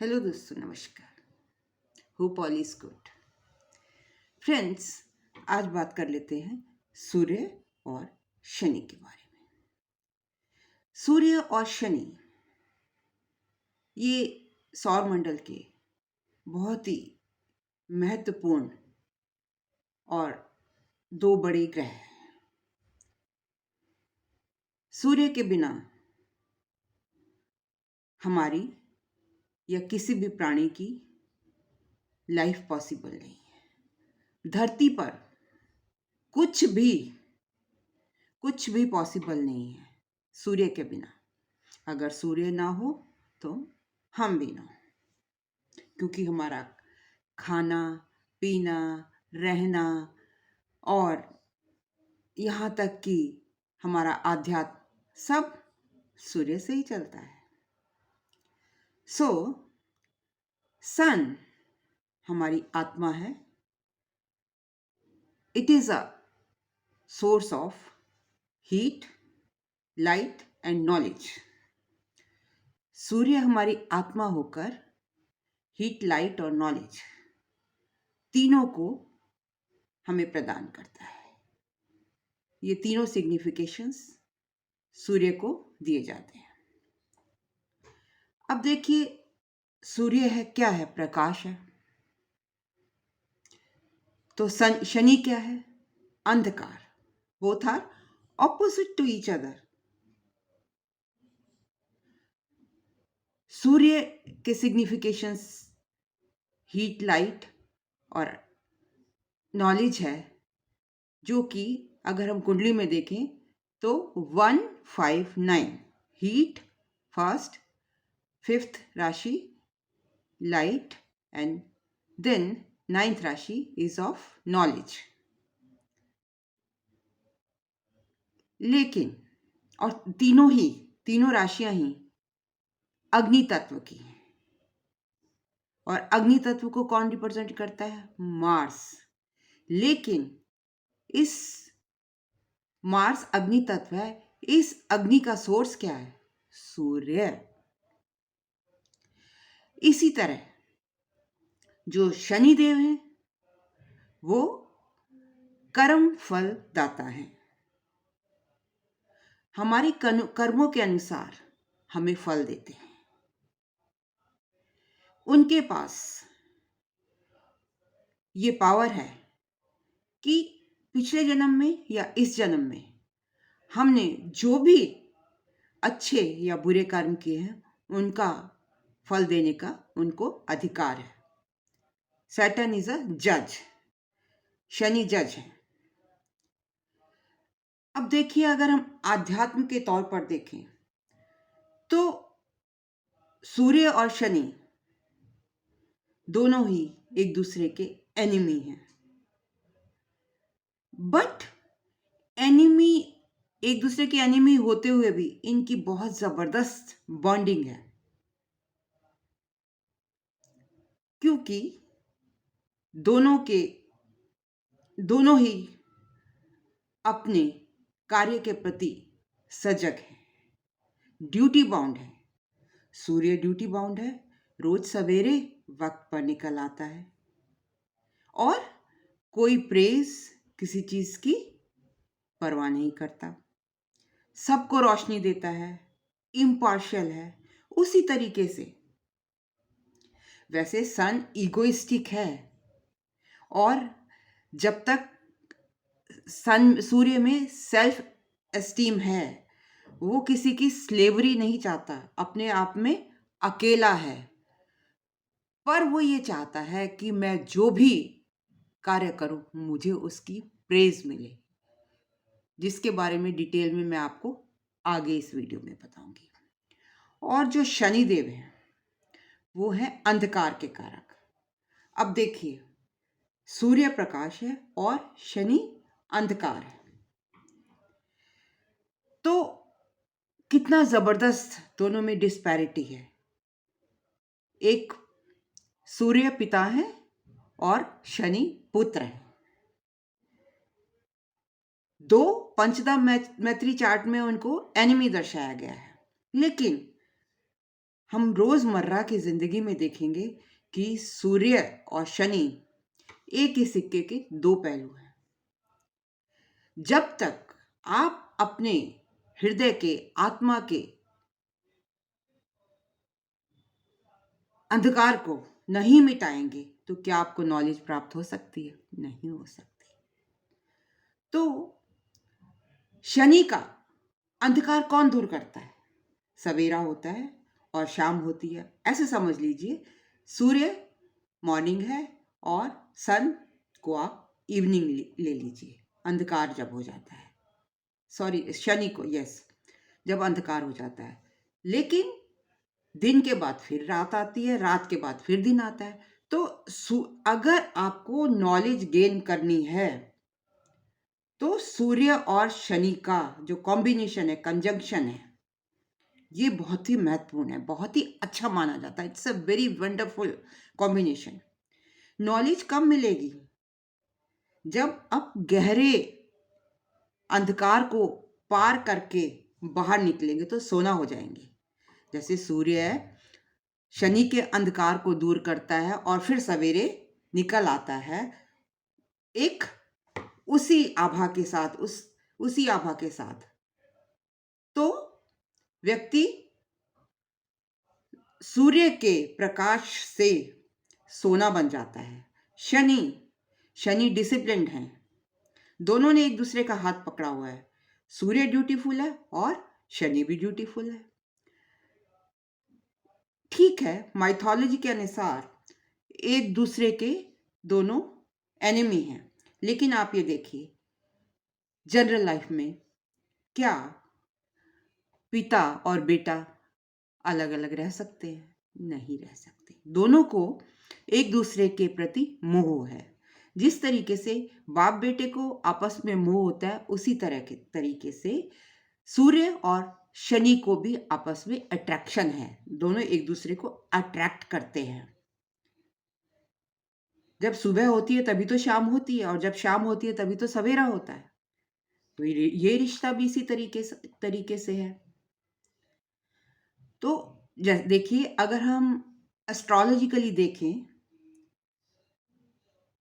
Hello दोस्तों, नमस्कार। Hope all is good. Friends, आज बात कर लेते हैं सूर्य और शनि के बारे में। सूर्य और शनि ये सौर मंडल के बहुत ही महत्वपूर्ण और दो बड़े ग्रह हैं। सूर्य के बिना हमारी या किसी भी प्राणी की लाइफ पॉसिबल नहीं है। धरती पर कुछ भी पॉसिबल नहीं है सूर्य के बिना। अगर सूर्य ना हो तो हम भी ना हो, क्योंकि हमारा खाना पीना, रहना और यहाँ तक कि हमारा आध्यात्म सब सूर्य से ही चलता है। सो सन हमारी आत्मा है। It is a source of heat, light and knowledge. सूर्य हमारी आत्मा होकर हीट, लाइट और नॉलेज तीनों को हमें प्रदान करता है। ये तीनों सिग्निफिकेशंस सूर्य को दिए जाते हैं। अब देखिए, सूर्य है क्या है? प्रकाश है। तो शनि क्या है? अंधकार। Both are opposite to each other. सूर्य के सिग्निफिकेशंस हीट, लाइट और नॉलेज है, जो कि अगर हम कुंडली में देखें तो 159 हीट फर्स्ट, 5th राशि लाइट एंड देन 9th राशि इज ऑफ नॉलेज। लेकिन और तीनों राशियां ही अग्नि तत्व की हैं। और अग्नि तत्व को कौन रिप्रेजेंट करता है? मार्स। लेकिन इस मार्स अग्नि तत्व है, इस अग्नि का सोर्स क्या है? सूर्य। इसी तरह जो शनि देव हैं वो कर्म फल दाता हैं। हमारे कर्मों के अनुसार हमें फल देते हैं। उनके पास ये पावर है कि पिछले जन्म में या इस जन्म में हमने जो भी अच्छे या बुरे कर्म किए हैं उनका फल देने का उनको अधिकार है। सैटर्न इज अ जज। शनि जज है। अब देखिए, अगर हम आध्यात्म के तौर पर देखें तो सूर्य और शनि दोनों ही एक दूसरे के एनिमी हैं। बट एनिमी एक दूसरे के एनिमी होते हुए भी इनकी बहुत जबरदस्त बॉन्डिंग है, क्योंकि दोनों ही अपने कार्य के प्रति सजग है, ड्यूटी बाउंड है। सूर्य ड्यूटी बाउंड है, रोज सवेरे वक्त पर निकल आता है और कोई प्रेज किसी चीज की परवाह नहीं करता, सबको रोशनी देता है, इम्पार्शियल है। उसी तरीके से वैसे सन इगोइस्टिक है, और जब तक सूर्य में सेल्फ एस्टीम है, वो किसी की स्लेवरी नहीं चाहता, अपने आप में अकेला है। पर वो ये चाहता है कि मैं जो भी कार्य करूं मुझे उसकी प्रेज मिले, जिसके बारे में डिटेल में मैं आपको आगे इस वीडियो में बताऊंगी। और जो शनिदेव है वो है अंधकार के कारक। अब देखिए, सूर्य प्रकाश है और शनि अंधकार है, तो कितना जबरदस्त दोनों में डिस्पैरिटी है। एक सूर्य पिता है और शनि पुत्र है। दो पंचदा मैत्री चार्ट में उनको एनिमी दर्शाया गया है, लेकिन हम रोजमर्रा की जिंदगी में देखेंगे कि सूर्य और शनि एक ही सिक्के के दो पहलू हैं। जब तक आप अपने हृदय के, आत्मा के अंधकार को नहीं मिटाएंगे तो क्या आपको नॉलेज प्राप्त हो सकती है? नहीं हो सकती। तो शनि का अंधकार कौन दूर करता है? सवेरा होता है और शाम होती है। ऐसे समझ लीजिए, सूर्य मॉर्निंग है और सन को आप इवनिंग ले लीजिए, अंधकार जब हो जाता है। सॉरी, शनि को, यस, जब अंधकार हो जाता है। लेकिन दिन के बाद फिर रात आती है, रात के बाद फिर दिन आता है। तो अगर आपको नॉलेज गेन करनी है तो सूर्य और शनि का जो कॉम्बिनेशन है, कंजंक्शन है, ये बहुत ही महत्वपूर्ण है, बहुत ही अच्छा माना जाता है। It's a very wonderful combination. Knowledge कब मिलेगी? जब आप गहरे अंधकार को पार करके बाहर निकलेंगे तो सोना हो जाएंगे। जैसे सूर्य शनि के अंधकार को दूर करता है और फिर सवेरे निकल आता है, एक उसी आभा के साथ, उसी आभा के साथ, तो व्यक्ति सूर्य के प्रकाश से सोना बन जाता है। शनि शनि डिसिप्लिन्ड है। दोनों ने एक दूसरे का हाथ पकड़ा हुआ है। सूर्य ड्यूटीफुल है और शनि भी ड्यूटीफुल है। ठीक है, माइथोलॉजी के अनुसार एक दूसरे के दोनों एनिमी हैं, लेकिन आप ये देखिए, जनरल लाइफ में क्या पिता और बेटा अलग अलग रह सकते हैं? नहीं रह सकते। दोनों को एक दूसरे के प्रति मोह है। जिस तरीके से बाप बेटे को आपस में मोह होता है, उसी तरह के तरीके से सूर्य और शनि को भी आपस में अट्रैक्शन है। दोनों एक दूसरे को अट्रैक्ट करते हैं। जब सुबह होती है तभी तो शाम होती है, और जब शाम होती है तभी तो सवेरा होता है। तो ये रिश्ता भी इसी तरीके से है। तो देखिए, अगर हम एस्ट्रोलॉजिकली देखें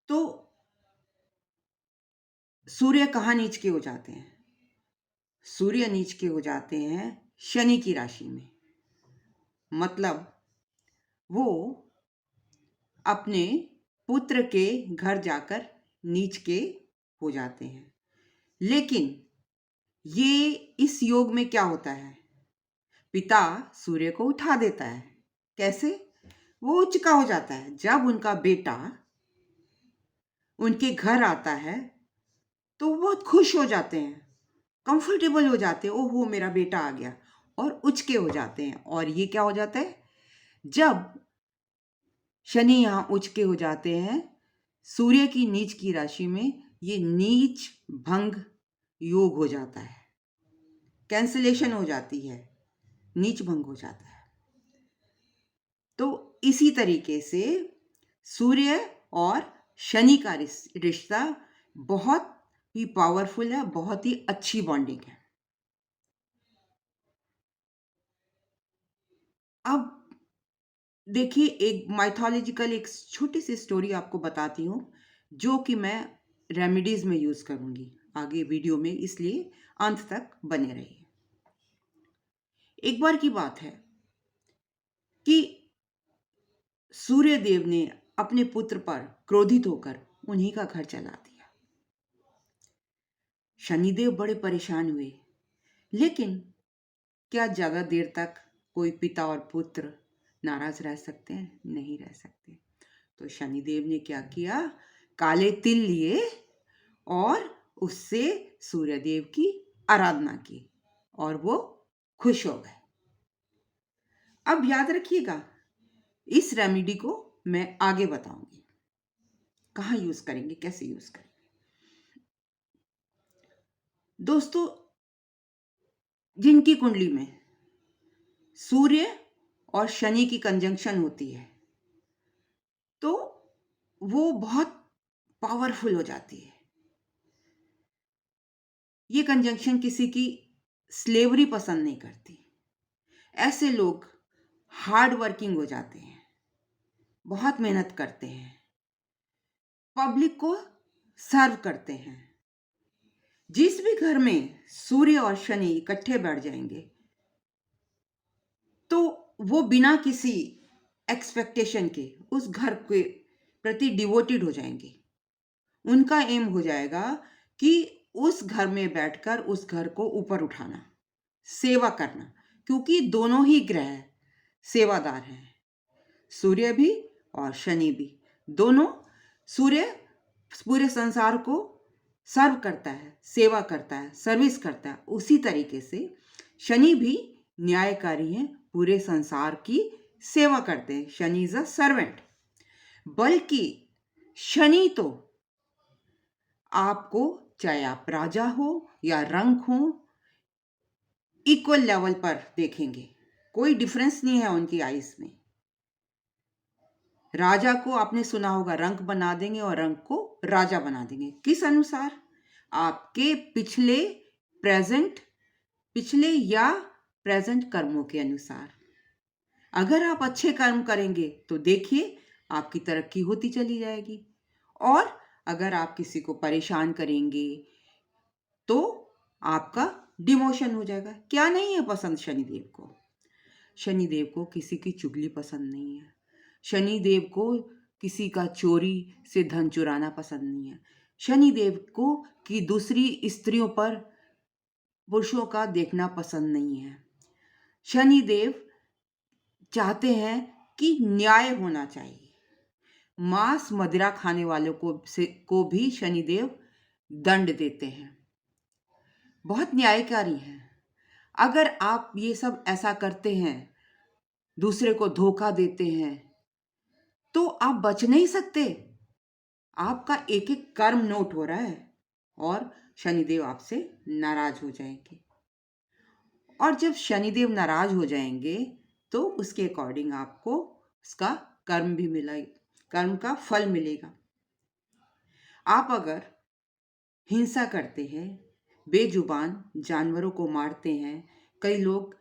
तो सूर्य कहाँ नीच के हो जाते हैं? सूर्य नीच के हो जाते हैं शनि की राशि में। मतलब वो अपने पुत्र के घर जाकर नीच के हो जाते हैं। लेकिन ये इस योग में क्या होता है? पिता सूर्य को उठा देता है। कैसे? वो उच्च का हो जाता है। जब उनका बेटा उनके घर आता है तो वो बहुत खुश हो जाते हैं, कंफर्टेबल हो जाते हैं। ओहो, मेरा बेटा आ गया, और उच्च के हो जाते हैं। और ये क्या हो जाता है? जब शनि यहाँ उच्च के हो जाते हैं सूर्य की नीच की राशि में, ये नीच भंग योग हो जाता है, कैंसिलेशन हो जाती है, नीच भंग हो जाता है। तो इसी तरीके से सूर्य और शनि का रिश्ता बहुत ही पावरफुल है, बहुत ही अच्छी बॉन्डिंग है। अब देखिए, एक माइथोलॉजिकल एक छोटी सी स्टोरी आपको बताती हूँ, जो कि मैं रेमेडीज में यूज करूंगी आगे वीडियो में, इसलिए अंत तक बने रहिए। एक बार की बात है कि सूर्य देव ने अपने पुत्र पर क्रोधित होकर उन्हीं का घर जला दिया। शनिदेव बड़े परेशान हुए, लेकिन क्या ज्यादा देर तक कोई पिता और पुत्र नाराज रह सकते हैं? नहीं रह सकते। तो शनिदेव ने क्या किया? काले तिल लिए और उससे सूर्यदेव की आराधना की, और वो खुश हो गए। अब याद रखिएगा, इस रेमेडी को मैं आगे बताऊंगी, कहाँ यूज करेंगे, कैसे यूज करेंगे। दोस्तों, जिनकी कुंडली में सूर्य और शनि की कंजंक्शन होती है तो वो बहुत पावरफुल हो जाती है। ये कंजंक्शन किसी की स्लेवरी पसंद नहीं करती। ऐसे लोग हार्ड वर्किंग हो जाते हैं, बहुत मेहनत करते हैं, पब्लिक को सर्व करते हैं। जिस भी घर में सूर्य और शनि इकट्ठे बैठ जाएंगे तो वो बिना किसी एक्सपेक्टेशन के उस घर के प्रति डिवोटेड हो जाएंगे। उनका एम हो जाएगा कि उस घर में बैठकर उस घर को ऊपर उठाना, सेवा करना, क्योंकि दोनों ही ग्रह सेवादार हैं, सूर्य भी और शनि भी। दोनों, सूर्य पूरे संसार को सर्व करता है, सेवा करता है, सर्विस करता है, उसी तरीके से शनि भी न्यायकारी हैं, पूरे संसार की सेवा करते हैं। Shani is a servant. बल्कि शनि तो आपको, चाहे आप राजा हो या रंक हो, इक्वल लेवल पर देखेंगे, कोई डिफरेंस नहीं है उनकी आइज में। राजा को आपने सुना होगा रंक बना देंगे और रंक को राजा बना देंगे। किस अनुसार? आपके पिछले या प्रेजेंट कर्मों के अनुसार। अगर आप अच्छे कर्म करेंगे तो देखिए आपकी तरक्की होती चली जाएगी, और अगर आप किसी को परेशान करेंगे तो आपका डिमोशन हो जाएगा। क्या नहीं है पसंद शनिदेव को? शनिदेव को किसी की चुगली पसंद नहीं है। शनिदेव को किसी का चोरी से धन चुराना पसंद नहीं है। शनिदेव को कि दूसरी स्त्रियों पर पुरुषों का देखना पसंद नहीं है। शनिदेव चाहते हैं कि न्याय होना चाहिए। मांस मदिरा खाने वालों को भी शनिदेव दंड देते हैं, बहुत न्यायकारी हैं। अगर आप ये सब ऐसा करते हैं, दूसरे को धोखा देते हैं, तो आप बच नहीं सकते। आपका एक एक कर्म नोट हो रहा है और शनिदेव आपसे नाराज हो जाएंगे। और जब शनिदेव नाराज हो जाएंगे तो उसके अकॉर्डिंग आपको उसका कर्म भी मिलेगा, कर्म का फल मिलेगा। आप अगर हिंसा करते हैं, बेजुबान जानवरों को मारते हैं, कई लोग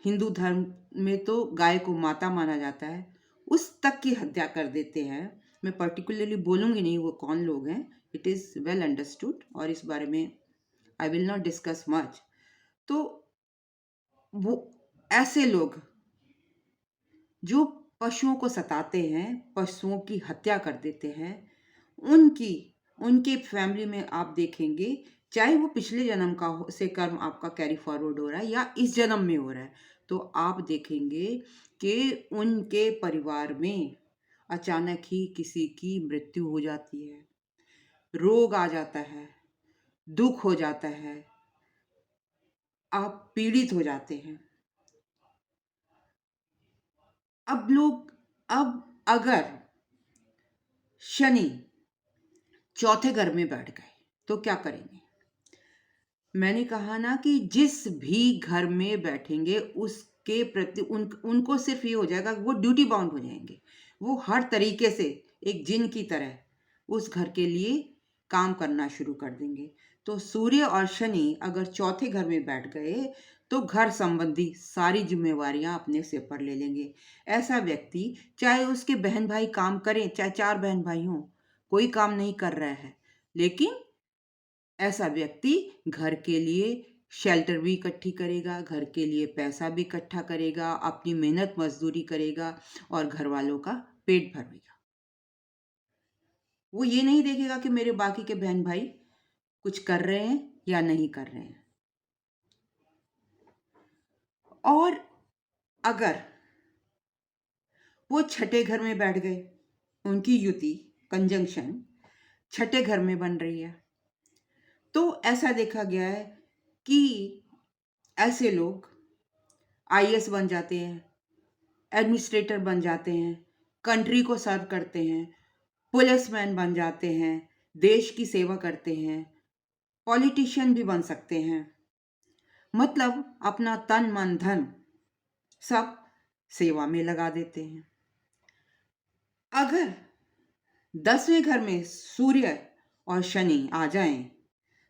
हिंदू धर्म में तो गाय को माता माना जाता है, उस तक की हत्या कर देते हैं। मैं पर्टिकुलरली बोलूँगी नहीं वो कौन लोग हैं, इट इज़ वेल अंडरस्टूड, और इस बारे में I will not discuss much. तो वो ऐसे लोग जो पशुओं को सताते हैं, पशुओं की हत्या कर देते हैं, उनके फैमिली में आप देखेंगे, चाहे वो पिछले जन्म का से कर्म आपका कैरी फॉरवर्ड हो रहा है या इस जन्म में हो रहा है, तो आप देखेंगे कि उनके परिवार में अचानक ही किसी की मृत्यु हो जाती है, रोग आ जाता है, दुख हो जाता है, आप पीड़ित हो जाते हैं। अब अगर शनि चौथे घर में बैठ गए तो क्या करेंगे? मैंने कहा ना कि जिस भी घर में बैठेंगे उसके प्रति उनको सिर्फ ये हो जाएगा, वो ड्यूटी बाउंड हो जाएंगे। वो हर तरीके से एक जिन की तरह उस घर के लिए काम करना शुरू कर देंगे। तो सूर्य और शनि अगर चौथे घर में बैठ गए तो घर संबंधी सारी जिम्मेवारियां अपने सिर पर ले लेंगे। ऐसा व्यक्ति, चाहे उसके बहन भाई काम करें, चाहे 4 बहन भाई हों, कोई काम नहीं कर रहा है, लेकिन ऐसा व्यक्ति घर के लिए शेल्टर भी इकट्ठी करेगा, घर के लिए पैसा भी इकट्ठा करेगा, अपनी मेहनत मजदूरी करेगा और घर वालों का पेट भरेगा। वो ये नहीं देखेगा कि मेरे बाकी के बहन भाई कुछ कर रहे हैं या नहीं कर रहे हैं। और अगर वो छठे घर में बैठ गए, उनकी युति कंजंक्शन छठे घर में बन रही है, तो ऐसा देखा गया है कि ऐसे लोग आईएएस बन जाते हैं, एडमिनिस्ट्रेटर बन जाते हैं, कंट्री को सर्व करते हैं, पुलिसमैन बन जाते हैं, देश की सेवा करते हैं, पॉलिटिशियन भी बन सकते हैं। मतलब अपना तन मन धन सब सेवा में लगा देते हैं। अगर 10वें घर में सूर्य और शनि आ जाएं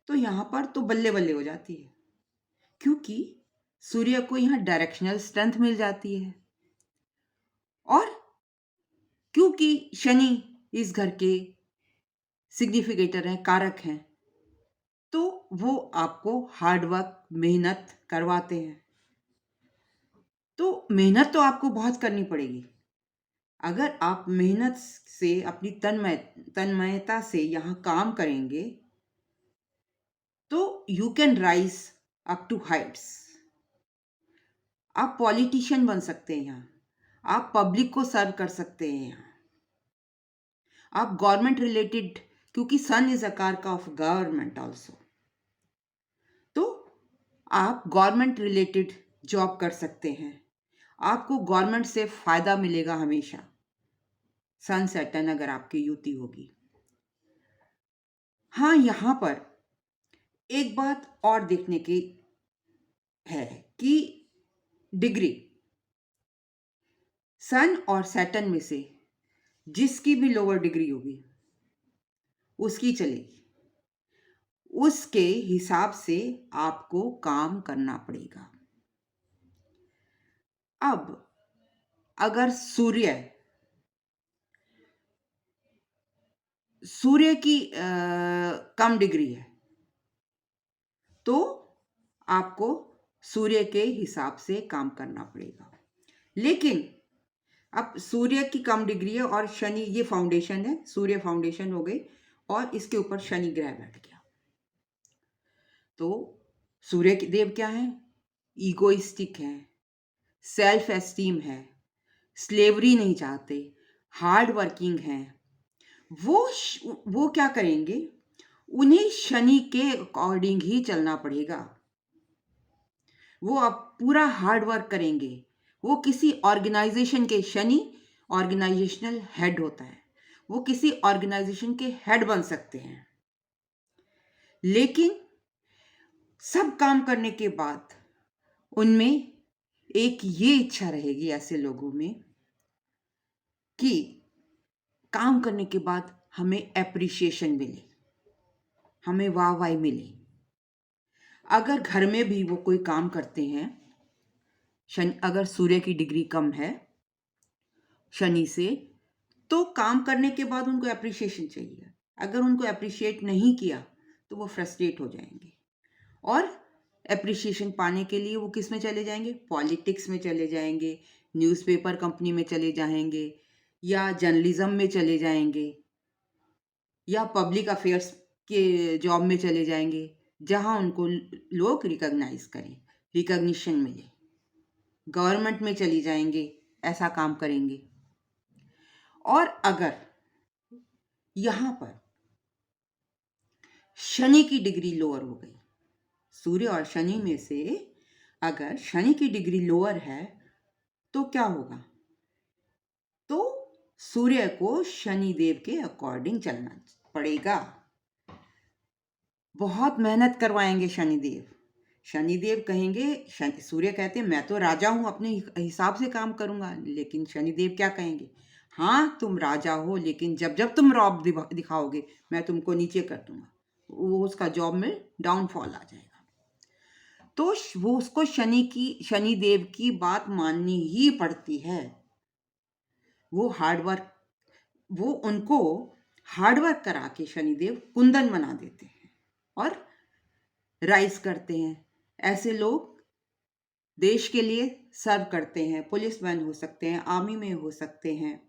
तो यहां पर तो बल्ले बल्ले हो जाती है, क्योंकि सूर्य को यहाँ डायरेक्शनल स्ट्रेंथ मिल जाती है। और क्योंकि शनि इस घर के सिग्निफिकेटर हैं, कारक हैं, तो वो आपको हार्ड वर्क, मेहनत करवाते हैं। तो मेहनत तो आपको बहुत करनी पड़ेगी। अगर आप मेहनत से अपनी तन्मयता से यहाँ काम करेंगे तो you can rise up to heights. आप पॉलिटिशियन बन सकते हैं यहाँ, आप पब्लिक को सर्व कर सकते हैं यहाँ, आप गवर्नमेंट रिलेटेड, क्योंकि सन इज अ कारक ऑफ गवर्नमेंट ऑल्सो, तो आप गवर्नमेंट रिलेटेड जॉब कर सकते हैं। आपको गवर्नमेंट से फायदा मिलेगा हमेशा, सन सैटर्न अगर आपकी युति होगी। हाँ, यहाँ पर एक बात और देखने की है कि डिग्री सन और सैटर्न में से जिसकी भी लोअर डिग्री होगी उसकी चलेगी, उसके हिसाब से आपको काम करना पड़ेगा। अब अगर सूर्य की कम डिग्री है तो आपको सूर्य के हिसाब से काम करना पड़ेगा। लेकिन अब सूर्य की कम डिग्री है और शनि, ये फाउंडेशन है, सूर्य फाउंडेशन हो गई और इसके ऊपर शनि ग्रह बैठ गया। तो सूर्य के देव क्या है? ईगोइस्टिक है, सेल्फ एस्टीम है, स्लेवरी नहीं चाहते, हार्ड वर्किंग है। वो क्या करेंगे? उन्हें शनि के अकॉर्डिंग ही चलना पड़ेगा। वो अब पूरा हार्ड वर्क करेंगे। वो किसी ऑर्गेनाइजेशन के, शनि ऑर्गेनाइजेशनल हेड होता है, वो किसी ऑर्गेनाइजेशन के हेड बन सकते हैं। लेकिन सब काम करने के बाद उनमें एक ये इच्छा रहेगी ऐसे लोगों में कि काम करने के बाद हमें एप्रिसिएशन मिले, हमें वाहवाही मिले। अगर घर में भी वो कोई काम करते हैं, अगर सूर्य की डिग्री कम है शनि से, तो काम करने के बाद उनको एप्रिसिएशन चाहिए। अगर उनको अप्रिशिएट नहीं किया तो वो फ्रस्ट्रेट हो जाएंगे और एप्रिसिएशन पाने के लिए वो किस में चले जाएंगे? पॉलिटिक्स में चले जाएंगे, न्यूज़पेपर कंपनी में चले जाएंगे, या जर्नलिज्म में चले जाएंगे, या पब्लिक अफेयर्स के जॉब में चले जाएंगे, जहां उनको लोग रिकॉग्नाइज करें, रिकॉग्निशन मिले। गवर्नमेंट में चली जाएंगे, ऐसा काम करेंगे। और अगर यहाँ पर शनि की डिग्री लोअर हो गई, सूर्य और शनि में से अगर शनि की डिग्री लोअर है तो क्या होगा? तो सूर्य को शनि देव के अकॉर्डिंग चलना पड़ेगा। बहुत मेहनत करवाएंगे शनिदेव। शनिदेव कहेंगे, सूर्य कहते हैं मैं तो राजा हूं, अपने हिसाब से काम करूंगा। लेकिन शनिदेव क्या कहेंगे? हाँ, तुम राजा हो, लेकिन जब जब तुम रौब दिखाओगे मैं तुमको नीचे कर दूंगा। वो उसका जॉब में डाउनफॉल आ जाएगा। तो वो उसको शनिदेव की बात माननी ही पड़ती है। वो उनको हार्डवर्क करा के शनिदेव कुंदन बना देते हैं और राइज करते हैं। ऐसे लोग देश के लिए सर्व करते हैं। पुलिसमैन हो सकते हैं, आर्मी में हो सकते हैं,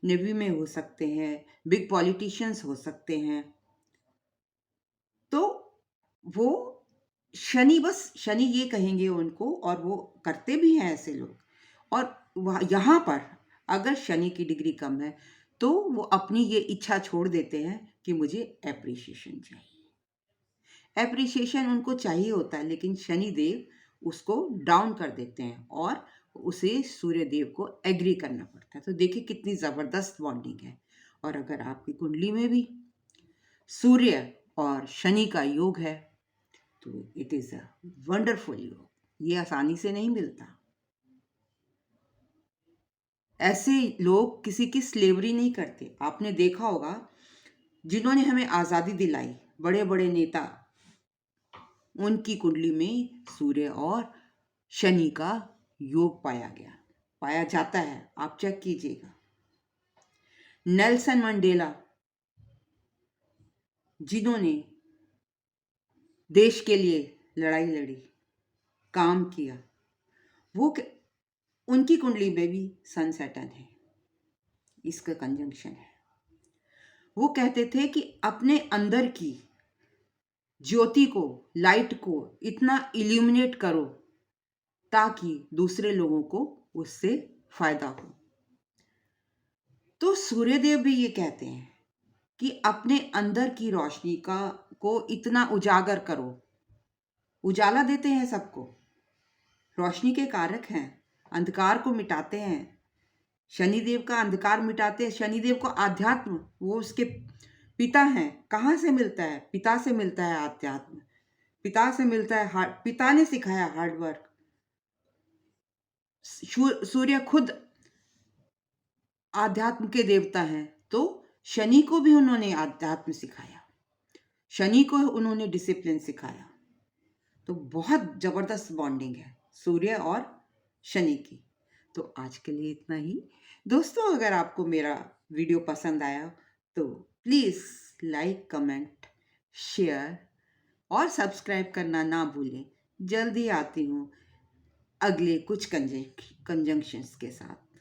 नेवी में हो सकते हैं, बिग पॉलिटिशियंस हो सकते हैं। तो वो शनि ये कहेंगे उनको, और वो करते भी हैं ऐसे लोग। और यहाँ पर अगर शनि की डिग्री कम है तो वो अपनी ये इच्छा छोड़ देते हैं कि मुझे एप्रिसिएशन चाहिए। एप्रिसिएशन उनको चाहिए होता है, लेकिन शनि देव उसको डाउन कर देते हैं और उसे सूर्य देव को एग्री करना पड़ता है। तो देखिए कितनी ज़बरदस्त बॉन्डिंग है। और अगर आपकी कुंडली में भी सूर्य और शनि का योग है तो इट इज़ अ वंडरफुल योग। ये आसानी से नहीं मिलता। ऐसे लोग किसी की स्लेवरी नहीं करते। आपने देखा होगा जिन्होंने हमें आज़ादी दिलाई, बड़े बड़े नेता, उनकी कुंडली में सूर्य और शनि का योग पाया गया। पाया जाता है, आप चेक कीजिएगा। नेल्सन मंडेला, जिन्होंने देश के लिए लड़ाई लड़ी, काम किया, वो उनकी कुंडली में भी सन सैटर्न है, इसका कंजंक्शन है। वो कहते थे कि अपने अंदर की ज्योति को, लाइट को इतना इल्यूमिनेट करो ताकि दूसरे लोगों को उससे फायदा हो। तो सूर्यदेव भी ये कहते हैं कि अपने अंदर की रोशनी को इतना उजागर करो। उजाला देते हैं सबको, रोशनी के कारक हैं, अंधकार को मिटाते हैं। शनिदेव का अंधकार मिटाते हैं। शनिदेव को आध्यात्म, वो उसके पिता हैं। कहाँ से मिलता है? पिता से मिलता है आध्यात्म, पिता से मिलता है पिता ने सिखाया हार्डवर्क। सूर्य खुद आध्यात्म के देवता हैं, तो शनि को भी उन्होंने आध्यात्म सिखाया, शनि को उन्होंने डिसिप्लिन सिखाया। तो बहुत जबरदस्त बॉन्डिंग है सूर्य और शनि की। तो आज के लिए इतना ही दोस्तों। अगर आपको मेरा वीडियो पसंद आया तो प्लीज़ लाइक, कमेंट, शेयर और सब्सक्राइब करना ना भूलें। जल्दी आती हूँ अगले कुछ कंजंक्शंस के साथ।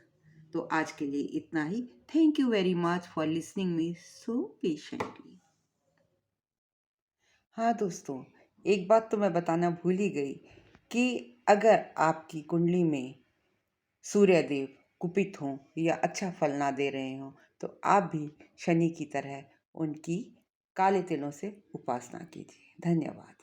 तो आज के लिए इतना ही। Thank you very much for listening me so patiently. हाँ दोस्तों, एक बात तो मैं बताना भूल ही गई कि अगर आपकी कुंडली में सूर्यदेव कुपित हों या अच्छा फल ना दे रहे हों तो आप भी शनि की तरह उनकी काले तिलों से उपासना कीजिए। धन्यवाद।